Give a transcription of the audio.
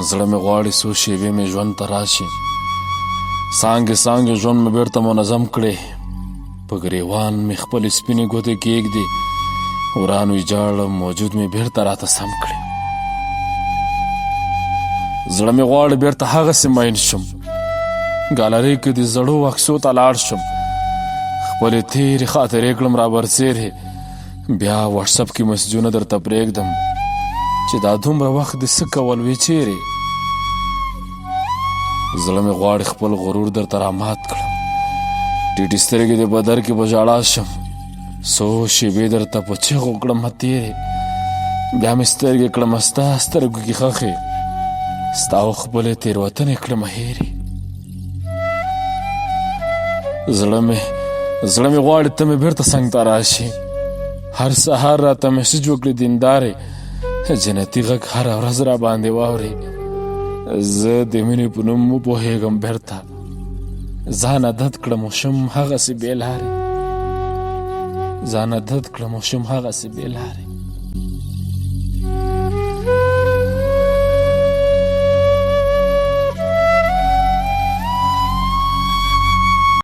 زړه مې غواړي څو شېبې مې ژوند ته راشي، څانګې څانګې ژوند مې بیرته منظم کړې، په ګریوان مې خپلې سپینې ګوتې کېږدي، وران ویجاړ موجود مې بیرته راته سم کړي. زړه مې غواړي بیرته هغسې مین شم، ګالرۍ کې د زړو عکسو ته لاړ شم، خپلې تېرې خاطرې کړم را برسېرې، بیا واټساپ کې مسجونه درته پرېږدم چې دا دومره وخت دې څه کول وې چیرې. زړه مې غواړي خپل غرور درته رامات کړم، ټیټې سترګې دې په در کې په ژړا شم، څو شېبې درته په چیغو کړم تېرې، بیا مې سترګې کړم ستا سترګو کې ښخې، ستا او خپلې تېروتنې کړم هېرې. زړه مې غواړي ته مې بیرته څنګ ته راشي، هر سهار راته میسج وکړي دیندارې، جنتي غږ هره ورځ را باندې واورې، زه د مینې په نوم وپوهېږم بیرته، ځان عادت کړم وشم هغسې بې لارې، ځان عادت کړم وشم هغسې بې لارې.